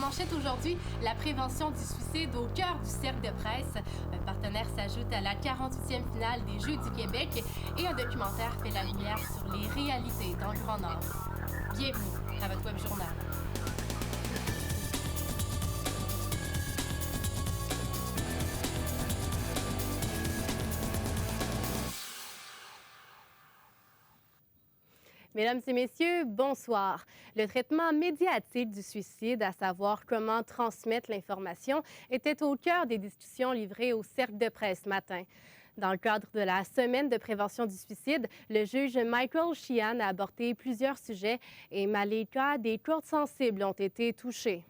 manchette aujourd'hui, la prévention du suicide au cœur du cercle de presse. Un partenaire s'ajoute à la 48e finale des Jeux du Québec et un documentaire fait la lumière sur les réalités dans le Grand Nord. Bienvenue à votre Web Journal. Mesdames et messieurs, bonsoir. Le traitement médiatique du suicide, à savoir comment transmettre l'information, était au cœur des discussions livrées au cercle de presse ce matin. Dans le cadre de la semaine de prévention du suicide, le juge Michael Sheehan a abordé plusieurs sujets et malgré des cordes sensibles ont été touchées.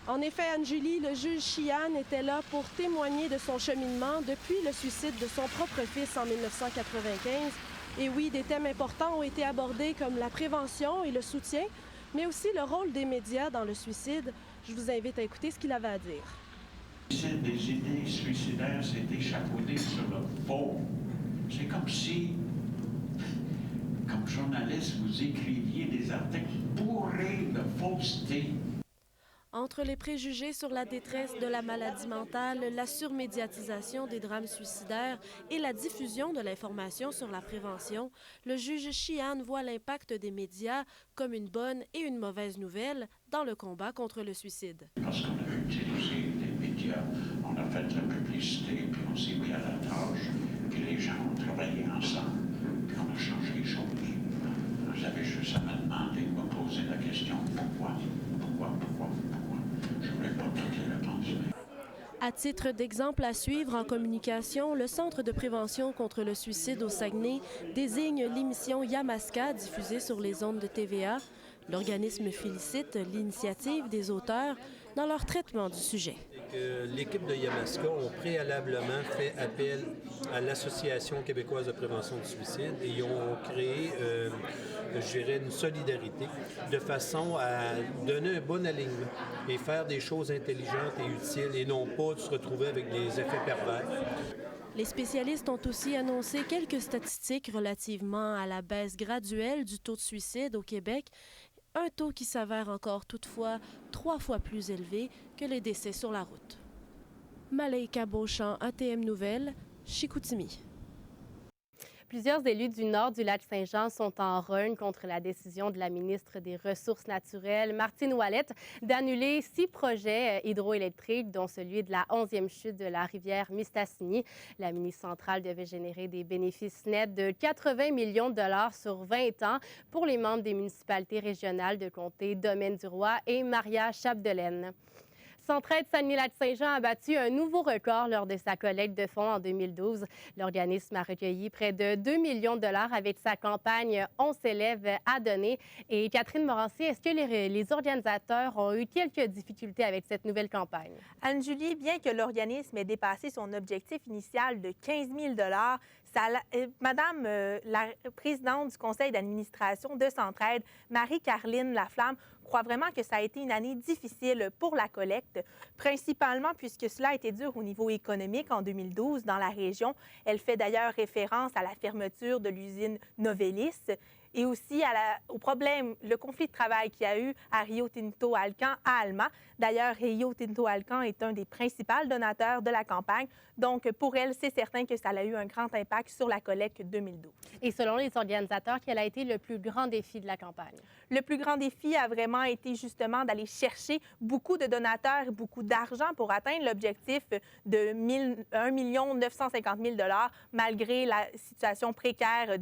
En effet, Anne-Julie, le juge Sheehan était là pour témoigner de son cheminement depuis le suicide de son propre fils en 1995. Et oui, des thèmes importants ont été abordés comme la prévention et le soutien, mais aussi le rôle des médias dans le suicide. Je vous invite à écouter ce qu'il avait à dire. Des idées suicidaires, c'est échafaudé sur le faux. C'est comme si, comme journaliste, vous écriviez des articles bourrés de fausseté. Entre les préjugés sur la détresse de la maladie mentale, la surmédiatisation des drames suicidaires et la diffusion de l'information sur la prévention, le juge Sheehan voit l'impact des médias comme une bonne et une mauvaise nouvelle dans le combat contre le suicide. Parce qu'on a utilisé les médias, on a fait de la publicité, puis on s'est mis à la tâche, puis les gens ont travaillé ensemble, puis on a changé les choses. Vous avez juste à me demander, me poser la question pourquoi? Je ne voulais pas toutes les réponses. À titre d'exemple à suivre en communication, le Centre de prévention contre le suicide au Saguenay désigne l'émission Yamaska diffusée sur les ondes de TVA. L'organisme félicite l'initiative des auteurs dans leur traitement du sujet. L'équipe de Yamaska ont préalablement fait appel à l'Association québécoise de prévention du suicide et ils ont créé, je dirais, une solidarité de façon à donner un bon alignement et faire des choses intelligentes et utiles et non pas de se retrouver avec des effets pervers. Les spécialistes ont aussi annoncé quelques statistiques relativement à la baisse graduelle du taux de suicide au Québec, un taux qui s'avère encore toutefois 3 fois plus élevé que les décès sur la route. Malaika Beauchamp, ATM Nouvelles, Chicoutimi. Plusieurs élus du nord du lac Saint-Jean sont en rogne contre la décision de la ministre des Ressources naturelles, Martine Ouellette, d'annuler 6 projets hydroélectriques, dont celui de la 11e chute de la rivière Mistassini. La ministre centrale devait générer des bénéfices nets de 80 millions de dollars sur 20 ans pour les membres des municipalités régionales de comté Domaine-du-Roi et Maria-Chapdelaine. Centraide Saguenay-Lac-Saint-Jean a battu un nouveau record lors de sa collecte de fonds en 2012. L'organisme a recueilli près de 2 millions de dollars avec sa campagne « On s'élève à donner ». Et Catherine Morancy, est-ce que les organisateurs ont eu quelques difficultés avec cette nouvelle campagne? Anne-Julie, bien que l'organisme ait dépassé son objectif initial de 15 000 Madame la présidente du conseil d'administration de Centraide, Marie-Carline Laflamme, croit vraiment que ça a été une année difficile pour la collecte, principalement puisque cela a été dur au niveau économique en 2012 dans la région. Elle fait d'ailleurs référence à la fermeture de l'usine Novelis et aussi au problème, le conflit de travail qu'il y a eu à Rio Tinto Alcan à Alma. D'ailleurs, Rio Tinto Alcan est un des principaux donateurs de la campagne. Donc, pour elle, c'est certain que ça a eu un grand impact sur la collecte 2012. Et selon les organisateurs, quel a été le plus grand défi de la campagne? Le plus grand défi a vraiment été justement d'aller chercher beaucoup de donateurs et beaucoup d'argent pour atteindre l'objectif de 1 950 000 $ malgré la situation précaire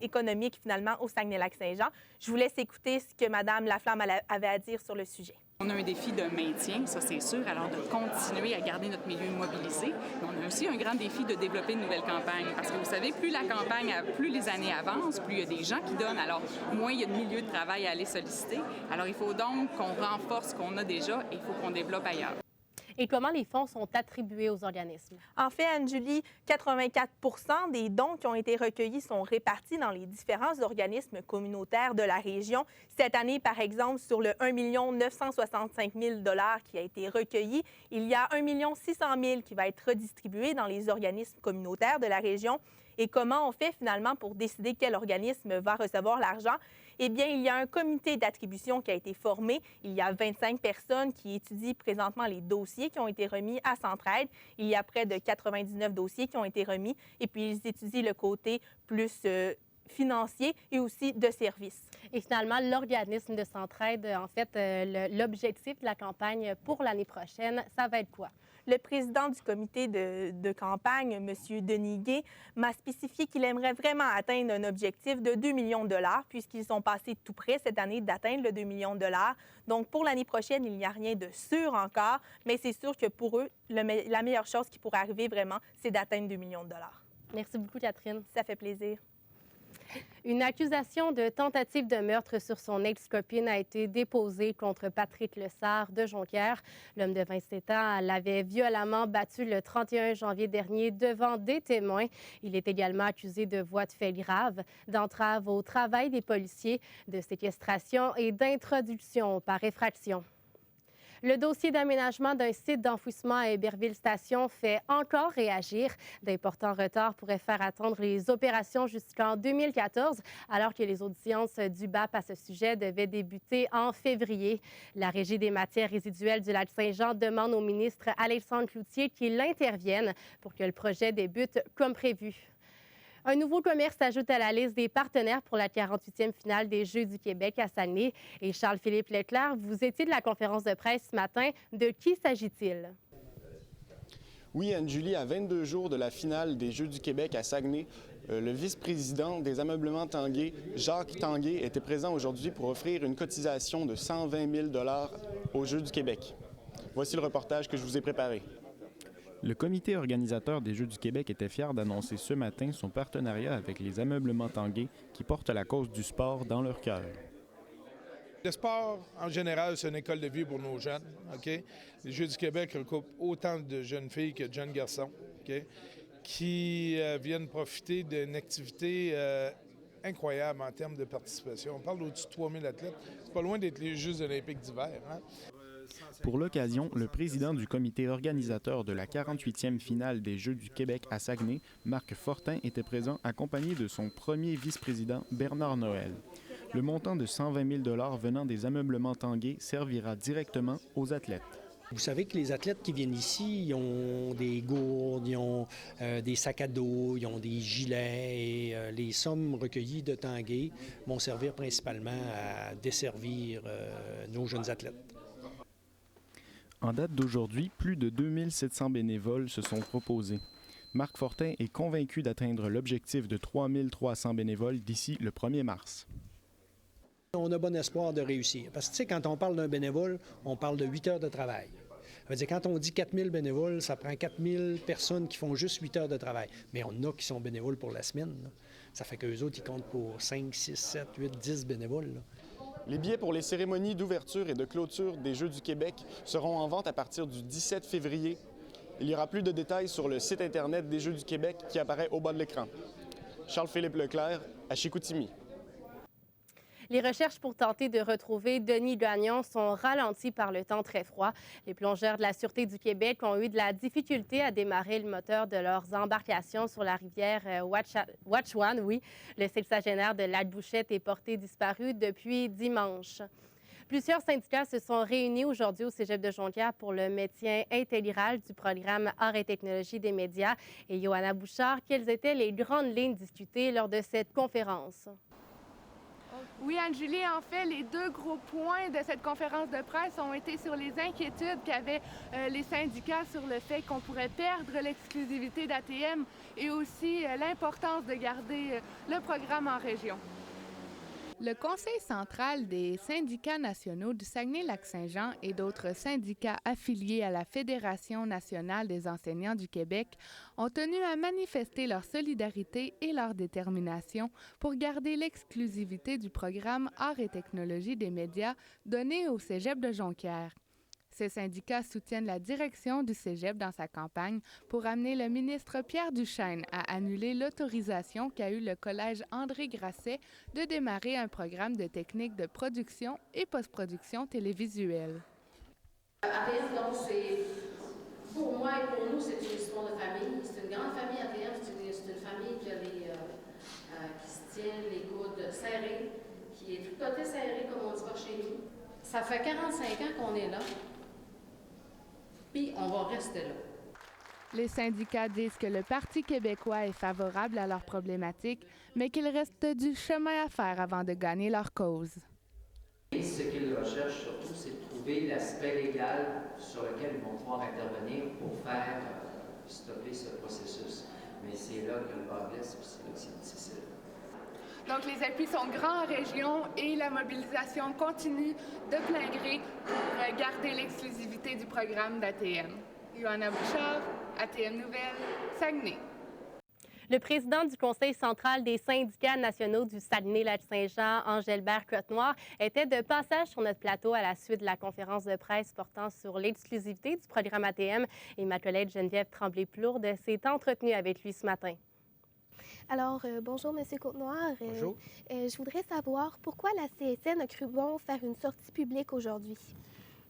économique finalement au Saguenay-Lac-Saint-Jean. Je vous laisse écouter ce que Mme Laflamme avait à dire sur le sujet. On a un défi de maintien, ça c'est sûr, alors de continuer à garder notre milieu mobilisé. Mais on a aussi un grand défi de développer une nouvelle campagne. Parce que vous savez, plus la campagne, plus les années avancent, plus il y a des gens qui donnent, alors moins il y a de milieux de travail à aller solliciter. Alors il faut donc qu'on renforce ce qu'on a déjà et il faut qu'on développe ailleurs. Et comment les fonds sont attribués aux organismes? En fait, Anne-Julie, 84 % des dons qui ont été recueillis sont répartis dans les différents organismes communautaires de la région. Cette année, par exemple, sur le 1 965 000 $ qui a été recueilli, il y a 1 600 000 qui va être redistribué dans les organismes communautaires de la région. Et comment on fait finalement pour décider quel organisme va recevoir l'argent? Eh bien, il y a un comité d'attribution qui a été formé. Il y a 25 personnes qui étudient présentement les dossiers qui ont été remis à Centraide. Il y a près de 99 dossiers qui ont été remis. Et puis, ils étudient le côté plus financier et aussi de services. Et finalement, l'organisme de Centraide, en fait, l'objectif de la campagne pour l'année prochaine, ça va être quoi? Le président du comité de campagne, M. Denis Gay, m'a spécifié qu'il aimerait vraiment atteindre un objectif de 2 millions de dollars, puisqu'ils sont passés tout près cette année d'atteindre le 2 millions de dollars. Donc, pour l'année prochaine, il n'y a rien de sûr encore, mais c'est sûr que pour eux, la meilleure chose qui pourrait arriver vraiment, c'est d'atteindre 2 millions de dollars. Merci beaucoup, Catherine. Ça fait plaisir. Une accusation de tentative de meurtre sur son ex-copine a été déposée contre Patrick Lessard de Jonquière. L'homme de 27 ans l'avait violemment battu le 31 janvier dernier devant des témoins. Il est également accusé de voies de fait graves, d'entrave au travail des policiers, de séquestration et d'introduction par effraction. Le dossier d'aménagement d'un site d'enfouissement à Héberville-Station fait encore réagir. D'importants retards pourraient faire attendre les opérations jusqu'en 2014, alors que les audiences du BAP à ce sujet devaient débuter en février. La Régie des matières résiduelles du Lac-Saint-Jean demande au ministre Alexandre Cloutier qu'il intervienne pour que le projet débute comme prévu. Un nouveau commerce s'ajoute à la liste des partenaires pour la 48e finale des Jeux du Québec à Saguenay. Et Charles-Philippe Leclerc, vous étiez de la conférence de presse ce matin. De qui s'agit-il? Oui, Anne-Julie, à 22 jours de la finale des Jeux du Québec à Saguenay, le vice-président des ameublements Tanguay, Jacques Tanguay, était présent aujourd'hui pour offrir une cotisation de 120 000 $ aux Jeux du Québec. Voici le reportage que je vous ai préparé. Le comité organisateur des Jeux du Québec était fier d'annoncer ce matin son partenariat avec les ameublements Tanguay qui portent la cause du sport dans leur cœur. Le sport, en général, c'est une école de vie pour nos jeunes. Okay? Les Jeux du Québec recoupent autant de jeunes filles que de jeunes garçons qui viennent profiter d'une activité incroyable en termes de participation. On parle d'au-dessus de 3000 athlètes. C'est pas loin d'être les Jeux olympiques d'hiver. Hein? Pour l'occasion, le président du comité organisateur de la 48e finale des Jeux du Québec à Saguenay, Marc Fortin, était présent accompagné de son premier vice-président, Bernard Noël. Le montant de 120 000 $ venant des ameublements Tanguay servira directement aux athlètes. Vous savez que les athlètes qui viennent ici, ils ont des gourdes, ils ont des sacs à dos, ils ont des gilets et les sommes recueillies de Tanguay vont servir principalement à desservir nos jeunes athlètes. En date d'aujourd'hui, plus de 2700 bénévoles se sont proposés. Marc Fortin est convaincu d'atteindre l'objectif de 3300 bénévoles d'ici le 1er mars. On a bon espoir de réussir. Parce que, tu sais, quand on parle d'un bénévole, on parle de 8 heures de travail. Ça veut dire, quand on dit 4000 bénévoles, ça prend 4000 personnes qui font juste 8 heures de travail. Mais on a qui sont bénévoles pour la semaine. Là. Ça fait qu'eux autres, ils comptent pour 5, 6, 7, 8, 10 bénévoles. Là. Les billets pour les cérémonies d'ouverture et de clôture des Jeux du Québec seront en vente à partir du 17 février. Il y aura plus de détails sur le site Internet des Jeux du Québec qui apparaît au bas de l'écran. Charles-Philippe Leclerc, à Chicoutimi. Les recherches pour tenter de retrouver Denis Gagnon sont ralenties par le temps très froid. Les plongeurs de la Sûreté du Québec ont eu de la difficulté à démarrer le moteur de leurs embarcations sur la rivière Watchwan. Oui, le sexagénaire de Lac-Bouchette est porté disparu depuis dimanche. Plusieurs syndicats se sont réunis aujourd'hui au Cégep de Jonquière pour le maintien intégral du programme Arts et technologies des médias. Et Johanna Bouchard, quelles étaient les grandes lignes discutées lors de cette conférence? Oui, Anne-Julie, en fait, les deux gros points de cette conférence de presse ont été sur les inquiétudes qu'avaient les syndicats sur le fait qu'on pourrait perdre l'exclusivité d'ATM et aussi l'importance de garder le programme en région. Le Conseil central des syndicats nationaux du Saguenay-Lac-Saint-Jean et d'autres syndicats affiliés à la Fédération nationale des enseignants du Québec ont tenu à manifester leur solidarité et leur détermination pour garder l'exclusivité du programme Arts et technologies des médias donné au Cégep de Jonquière. Ces syndicats soutiennent la direction du Cégep dans sa campagne pour amener le ministre Pierre Duchesne à annuler l'autorisation qu'a eu le Collège André Grasset de démarrer un programme de techniques de production et post-production télévisuelle. ATM, donc, pour moi et pour nous, c'est une histoire de famille. C'est une grande famille, ATM. C'est une famille qui a des tricoter serré, comme on dit par chez nous. Ça fait 45 ans qu'on est là, puis on va rester là. Les syndicats disent que le Parti québécois est favorable à leurs problématiques, mais qu'il reste du chemin à faire avant de gagner leur cause. Et ce qu'ils recherchent surtout, c'est de trouver l'aspect légal sur lequel ils vont pouvoir intervenir pour faire stopper ce processus. Mais c'est là que le bas blesse, puis c'est là que c'est difficile. Donc, les appuis sont grands en région et la mobilisation continue de plein gré pour garder l'exclusivité du programme d'ATM. Johanna Bouchard, ATM Nouvelles, Saguenay. Le président du Conseil central des syndicats nationaux du Saguenay-Lac-Saint-Jean, Angélbert Cotenoir, était de passage sur notre plateau à la suite de la conférence de presse portant sur l'exclusivité du programme ATM. Et ma collègue Geneviève Tremblay-Plourde s'est entretenue avec lui ce matin. Alors, bonjour, M. Cotenoir. Bonjour. Je voudrais savoir pourquoi la CSN a cru bon faire une sortie publique aujourd'hui.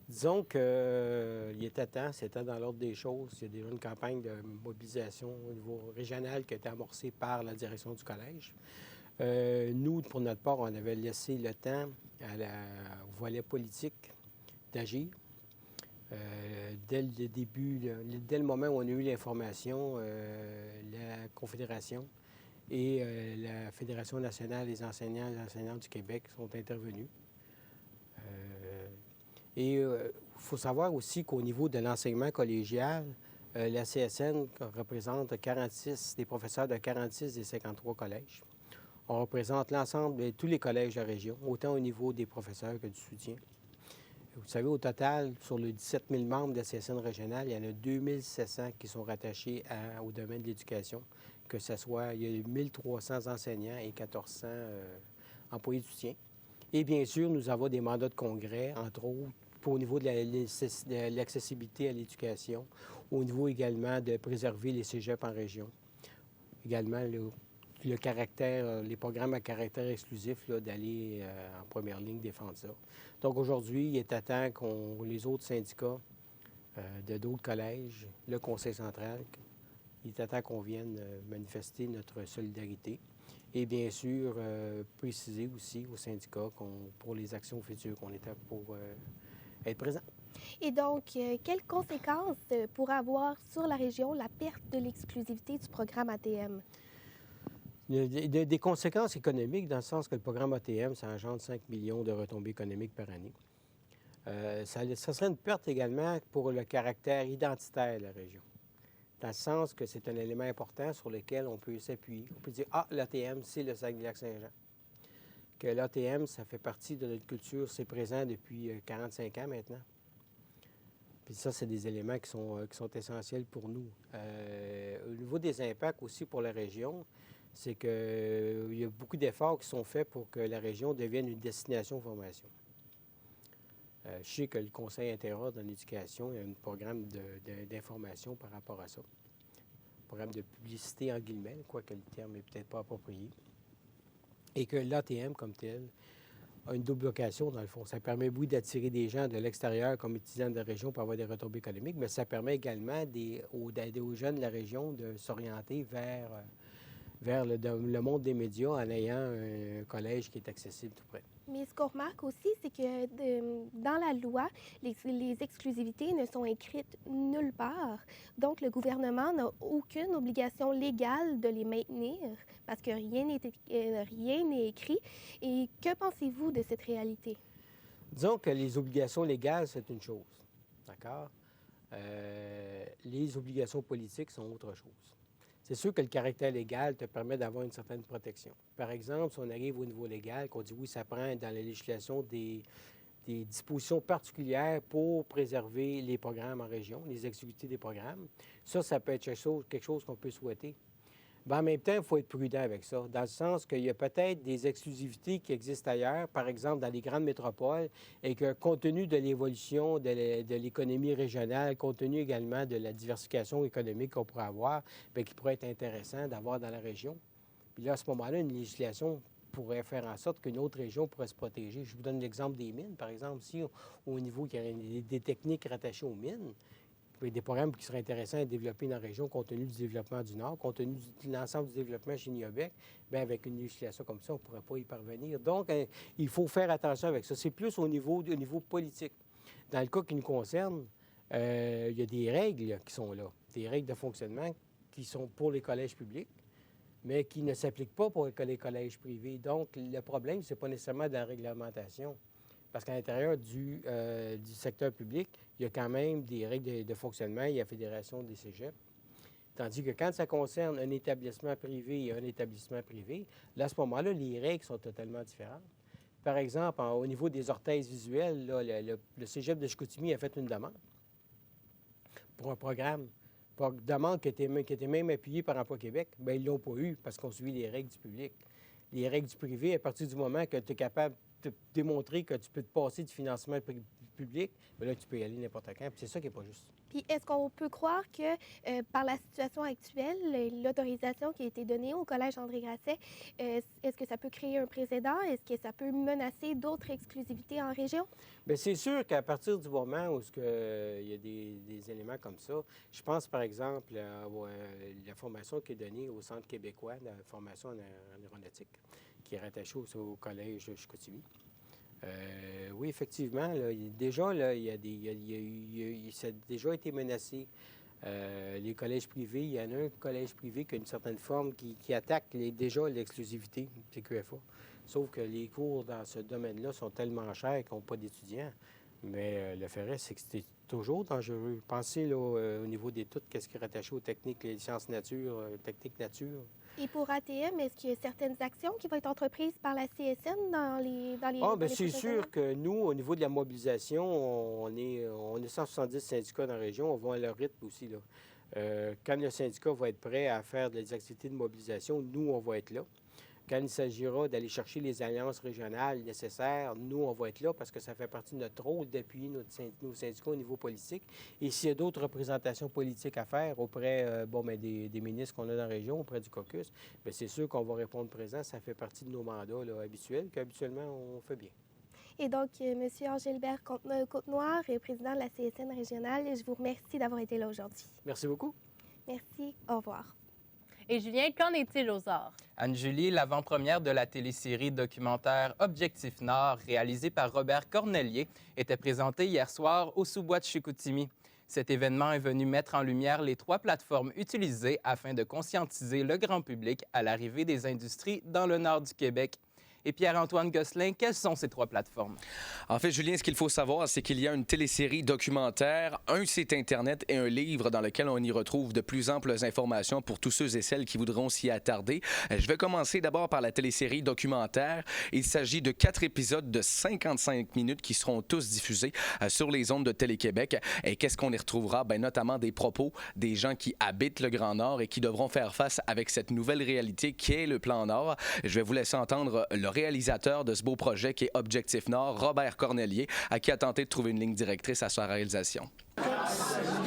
Disons qu'il était temps, c'était dans l'ordre des choses. Il y a déjà une campagne de mobilisation au niveau régional qui a été amorcée par la direction du collège. Nous, pour notre part, on avait laissé le temps au volet politique d'agir. Dès le début, dès le moment où on a eu l'information, la Confédération et la Fédération nationale des enseignants et enseignantes du Québec sont intervenus. Et il faut savoir aussi qu'au niveau de l'enseignement collégial, la CSN représente 46, des professeurs de 46 des 53 collèges. On représente l'ensemble de tous les collèges de la région, autant au niveau des professeurs que du soutien. Vous savez, au total, sur les 17 000 membres de la CSN régionale, il y en a 2 700 qui sont rattachés au domaine de l'éducation, que ce soit, il y a 1 300 enseignants et 1 400 employés de soutien. Et bien sûr, nous avons des mandats de congrès, entre autres, au niveau de l'accessibilité à l'éducation, au niveau également de préserver les cégeps en région. Également, le caractère, les programmes à caractère exclusif, d'aller en première ligne défendre ça. Donc aujourd'hui, il est à temps qu'on les autres syndicats de d'autres collèges, le Conseil central, il est à temps qu'on vienne manifester notre solidarité. Et bien sûr, préciser aussi aux syndicats pour les actions futures qu'on était pour être présent. Et donc, quelles conséquences pourrait avoir sur la région la perte de l'exclusivité du programme ATM? Des conséquences économiques, dans le sens que le programme ATM, ça engendre 5 millions de retombées économiques par année. Ça serait une perte également pour le caractère identitaire de la région, dans le sens que c'est un élément important sur lequel on peut s'appuyer. On peut dire, l'ATM, c'est le Saguenay-Lac-Saint-Jean. Que l'ATM, ça fait partie de notre culture, c'est présent depuis 45 ans maintenant. Puis ça, c'est des éléments qui sont essentiels pour nous. Au niveau des impacts aussi pour la région, c'est qu'il y a beaucoup d'efforts qui sont faits pour que la région devienne une destination de formation. Je sais que le Conseil intérieur dans l'éducation, il y a un programme d'information par rapport à ça. Un programme de publicité en guillemets, quoique le terme n'est peut-être pas approprié. Et que l'ATM, comme tel, a une double vocation, dans le fond. Ça permet, oui, d'attirer des gens de l'extérieur comme étudiants de la région pour avoir des retombées économiques, mais ça permet également d'aider aux jeunes de la région de s'orienter vers le monde des médias en ayant un collège qui est accessible tout près. Mais ce qu'on remarque aussi, c'est que dans la loi, les exclusivités ne sont écrites nulle part. Donc, le gouvernement n'a aucune obligation légale de les maintenir parce que rien n'est écrit. Et que pensez-vous de cette réalité? Disons que les obligations légales, c'est une chose, d'accord? Les obligations politiques sont autre chose. C'est sûr que le caractère légal te permet d'avoir une certaine protection. Par exemple, si on arrive au niveau légal, qu'on dit oui, ça prend dans la législation des dispositions particulières pour préserver les programmes en région, les activités des programmes, ça peut être quelque chose qu'on peut souhaiter. Mais en même temps, il faut être prudent avec ça, dans le sens qu'il y a peut-être des exclusivités qui existent ailleurs, par exemple dans les grandes métropoles, et que compte tenu de l'évolution de l'économie régionale, compte tenu également de la diversification économique qu'on pourrait avoir, bien, qui pourrait être intéressant d'avoir dans la région. Puis là, à ce moment-là, une législation pourrait faire en sorte qu'une autre région pourrait se protéger. Je vous donne l'exemple des mines, par exemple, si au niveau il y a des techniques rattachées aux mines, peut être des programmes qui seraient intéressants à développer dans la région compte tenu du développement du Nord, compte tenu de l'ensemble du développement chez Niobec. Bien, avec une législation comme ça, on ne pourrait pas y parvenir. Donc, il faut faire attention avec ça. C'est plus au niveau politique. Dans le cas qui nous concerne, il y a des règles qui sont là, des règles de fonctionnement qui sont pour les collèges publics, mais qui ne s'appliquent pas pour les collèges privés. Donc, le problème, ce n'est pas nécessairement de la réglementation. Parce qu'à l'intérieur du secteur public, il y a quand même des règles de fonctionnement. Il y a la Fédération des cégeps. Tandis que quand ça concerne un établissement privé et un établissement privé, là, à ce moment-là, les règles sont totalement différentes. Par exemple, au niveau des orthèses visuelles, là, le cégep de Chicoutimi a fait une demande pour un programme. Demande qui était même appuyée par Emploi Québec. Bien, ils ne l'ont pas eu parce qu'on suit les règles du public. Les règles du privé, à partir du moment que tu es capable de démontrer que tu peux te passer du financement public, bien là, tu peux y aller n'importe quand. Puis c'est ça qui n'est pas juste. Puis est-ce qu'on peut croire que par la situation actuelle, l'autorisation qui a été donnée au Collège André Grasset, est-ce que ça peut créer un précédent? Est-ce que ça peut menacer d'autres exclusivités en région? Bien, c'est sûr qu'à partir du moment où il y a des éléments comme ça, je pense par exemple à la formation qui est donnée au Centre québécois de formation en aéronautique, qui est rattaché au Collège de Chicoutimi. Oui, effectivement, là, ça a déjà été menacé. Les collèges privés, il y en a un collège privé qui a une certaine forme qui attaque déjà l'exclusivité CQFA. Sauf que les cours dans ce domaine-là sont tellement chers qu'ils n'ont pas d'étudiants. Mais le fait reste, c'est que c'est toujours dangereux. Pensez là, au niveau des toutes, qu'est-ce qui est rattaché aux techniques, les sciences nature, techniques nature. Et pour ATM, est-ce qu'il y a certaines actions qui vont être entreprises par la CSN dans les bien, c'est sûr que nous, au niveau de la mobilisation, on est 170 syndicats dans la région, on va à leur rythme aussi, là. Quand le syndicat va être prêt à faire des activités de mobilisation, nous, on va être là. Quand il s'agira d'aller chercher les alliances régionales nécessaires, nous, on va être là parce que ça fait partie de notre rôle d'appuyer nos syndicats au niveau politique. Et s'il y a d'autres représentations politiques à faire auprès des ministres qu'on a dans la région, auprès du caucus, bien, c'est sûr qu'on va répondre présent. Ça fait partie de nos mandats là, habituels qu'habituellement, on fait bien. Et donc, M. Angilbert Côte-Noire, président de la CSN régionale, je vous remercie d'avoir été là aujourd'hui. Merci beaucoup. Merci. Au revoir. Et Julien, qu'en est-il aux arts? Anne-Julie, l'avant-première de la télésérie documentaire Objectif Nord, réalisée par Robert Cornelier, était présentée hier soir au sous-bois de Chicoutimi. Cet événement est venu mettre en lumière les 3 plateformes utilisées afin de conscientiser le grand public à l'arrivée des industries dans le nord du Québec. Et Pierre-Antoine Gosselin, quelles sont ces 3 plateformes? En fait, Julien, ce qu'il faut savoir, c'est qu'il y a une télésérie documentaire, un site Internet et un livre dans lequel on y retrouve de plus amples informations pour tous ceux et celles qui voudront s'y attarder. Je vais commencer d'abord par la télésérie documentaire. Il s'agit de 4 épisodes de 55 minutes qui seront tous diffusés sur les ondes de Télé-Québec. Et qu'est-ce qu'on y retrouvera? Bien, notamment des propos des gens qui habitent le Grand Nord et qui devront faire face avec cette nouvelle réalité qui est le Plan Nord. Je vais vous laisser entendre le réalisateur de ce beau projet qui est Objectif Nord, Robert Cornelier, à qui a tenté de trouver une ligne directrice à sa réalisation. L'idée,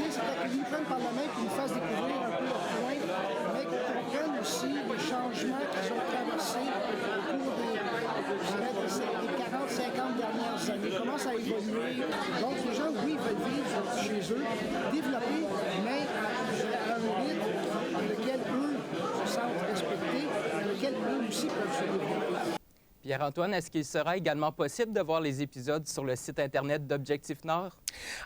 c'est qu'ils nous prennent par la main et qu'ils nous fassent découvrir un peu leur point, mais qu'on comprenne aussi les changements qu'ils ont traversés au cours des 40-50 dernières années. Comment ça a évolué? Donc, les gens, oui, veulent vivre chez eux, développer, mais à un rythme dans lequel eux se sentent respectés, dans lequel eux aussi peuvent se développer. Pierre-Antoine, est-ce qu'il sera également possible de voir les épisodes sur le site Internet d'Objectif Nord?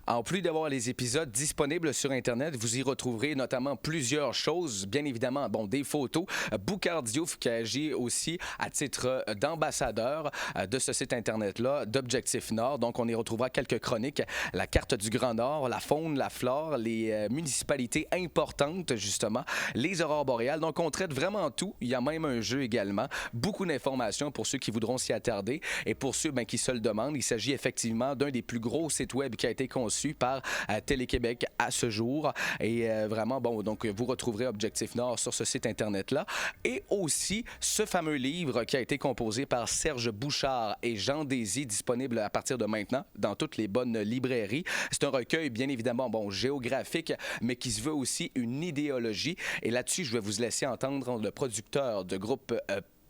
En plus d'avoir les épisodes disponibles sur Internet, vous y retrouverez notamment plusieurs choses. Bien évidemment, des photos. Boucard Diouf qui agit aussi à titre d'ambassadeur de ce site Internet-là, d'Objectif Nord. Donc, on y retrouvera quelques chroniques. La carte du Grand Nord, la faune, la flore, les municipalités importantes, justement, les aurores boréales. Donc, on traite vraiment tout. Il y a même un jeu également. Beaucoup d'informations pour ceux qui voudront s'y attarder. Et pour ceux qui se le demandent, il s'agit effectivement d'un des plus gros sites web qui a été conçu par Télé-Québec à ce jour. Et vraiment, donc vous retrouverez Objectif Nord sur ce site Internet-là. Et aussi ce fameux livre qui a été composé par Serge Bouchard et Jean Désy, disponible à partir de maintenant dans toutes les bonnes librairies. C'est un recueil, bien évidemment, géographique, mais qui se veut aussi une idéologie. Et là-dessus, je vais vous laisser entendre le producteur de groupe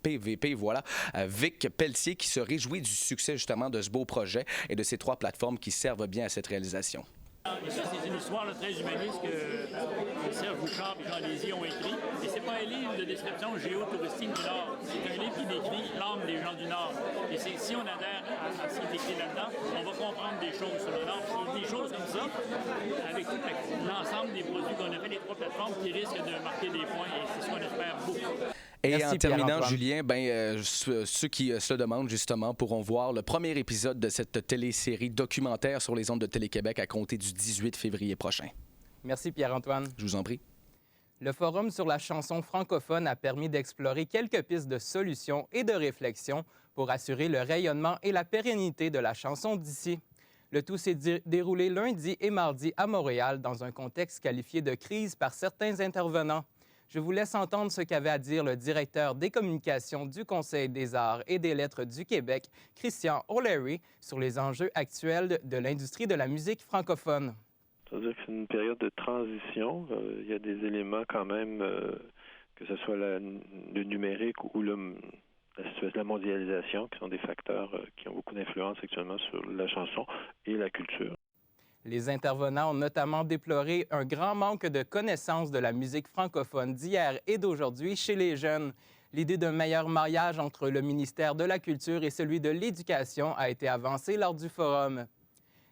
PVP, voilà, Vic Pelletier, qui se réjouit du succès justement de ce beau projet et de ces 3 plateformes qui servent bien à cette réalisation. Et ça, c'est une histoire là, très humaniste que Serge Bouchard et Jean Lézy ont écrit. Et c'est pas un livre de description géotouristique du Nord. C'est un livre qui décrit l'âme des gens du Nord. Et si on adhère à ce qui est écrit là-dedans, on va comprendre des choses sur le Nord. Des choses comme ça, avec tout l'ensemble des produits qu'on a fait, les 3 plateformes, qui risquent de marquer des points. Et c'est ce qu'on espère beaucoup. Et Merci, en terminant, Pierre-Antoine. Julien, ceux qui se le demandent justement pourront voir le premier épisode de cette télésérie documentaire sur les ondes de Télé-Québec à compter du 18 février prochain. Merci, Pierre-Antoine. Je vous en prie. Le Forum sur la chanson francophone a permis d'explorer quelques pistes de solutions et de réflexion pour assurer le rayonnement et la pérennité de la chanson d'ici. Le tout s'est déroulé lundi et mardi à Montréal dans un contexte qualifié de crise par certains intervenants. Je vous laisse entendre ce qu'avait à dire le directeur des communications du Conseil des arts et des lettres du Québec, Christian O'Leary, sur les enjeux actuels de l'industrie de la musique francophone. Ça veut dire que c'est une période de transition. Il y a des éléments quand même, que ce soit le numérique ou la mondialisation, qui sont des facteurs qui ont beaucoup d'influence actuellement sur la chanson et la culture. Les intervenants ont notamment déploré un grand manque de connaissance de la musique francophone d'hier et d'aujourd'hui chez les jeunes. L'idée d'un meilleur mariage entre le ministère de la Culture et celui de l'Éducation a été avancée lors du forum.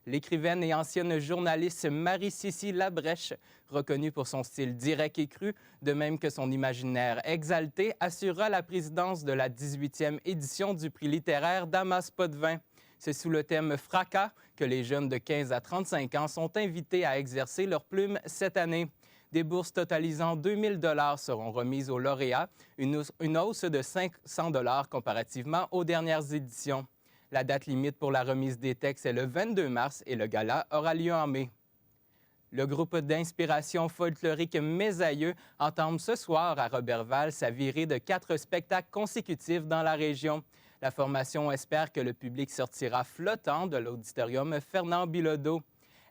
L'écrivaine et ancienne journaliste Marie-Cécile Labrèche, reconnue pour son style direct et cru, de même que son imaginaire exalté, assurera la présidence de la 18e édition du prix littéraire Damas Potvin. C'est sous le thème « Fracas » que les jeunes de 15 à 35 ans sont invités à exercer leur plume cette année. Des bourses totalisant 2 000 seront remises aux lauréats, une hausse de 500 comparativement aux dernières éditions. La date limite pour la remise des textes est le 22 mars et le gala aura lieu en mai. Le groupe d'inspiration folklorique Mes Aïeux entame ce soir à Roberval sa virée de 4 spectacles consécutifs dans la région. La formation espère que le public sortira flottant de l'auditorium Fernand Bilodeau.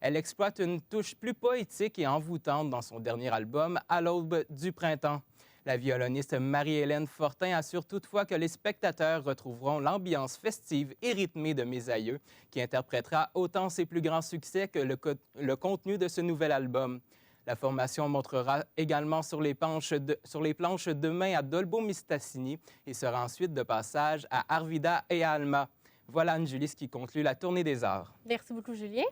Elle exploite une touche plus poétique et envoûtante dans son dernier album, À l'aube du printemps. La violoniste Marie-Hélène Fortin assure toutefois que les spectateurs retrouveront l'ambiance festive et rythmée de Mes Aïeux, qui interprétera autant ses plus grands succès que le contenu de ce nouvel album. La formation montrera également sur les planches demain à Dolbeau-Mistassini et sera ensuite de passage à Arvida et à Alma. Voilà, Anne-Julie, ce qui conclut la Tournée des arts. Merci beaucoup, Julien.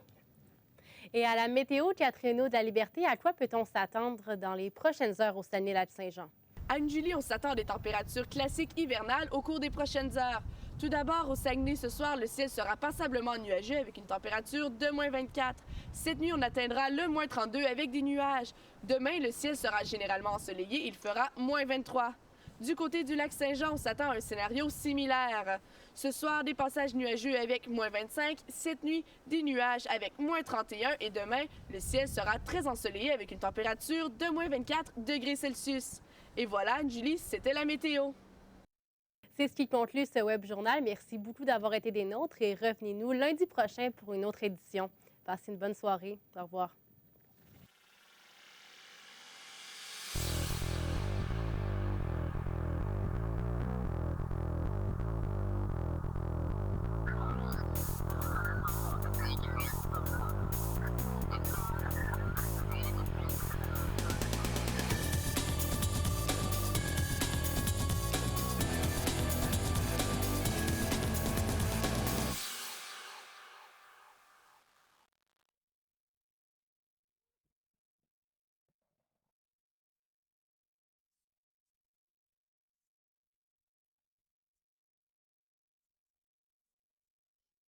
Et à la météo, Catherine de la Liberté, à quoi peut-on s'attendre dans les prochaines heures au Saguenay-Lac-Saint-Jean? Anne-Julie, on s'attend à des températures classiques hivernales au cours des prochaines heures. Tout d'abord, au Saguenay, ce soir, le ciel sera passablement nuageux avec une température de moins 24. Cette nuit, on atteindra le moins 32 avec des nuages. Demain, le ciel sera généralement ensoleillé, il fera moins 23. Du côté du lac Saint-Jean, on s'attend à un scénario similaire. Ce soir, des passages nuageux avec moins 25. Cette nuit, des nuages avec moins 31. Et demain, le ciel sera très ensoleillé avec une température de moins 24 degrés Celsius. Et voilà, Julie, c'était la météo. C'est ce qui conclut ce web journal. Merci beaucoup d'avoir été des nôtres et revenez-nous lundi prochain pour une autre édition. Passez une bonne soirée. Au revoir.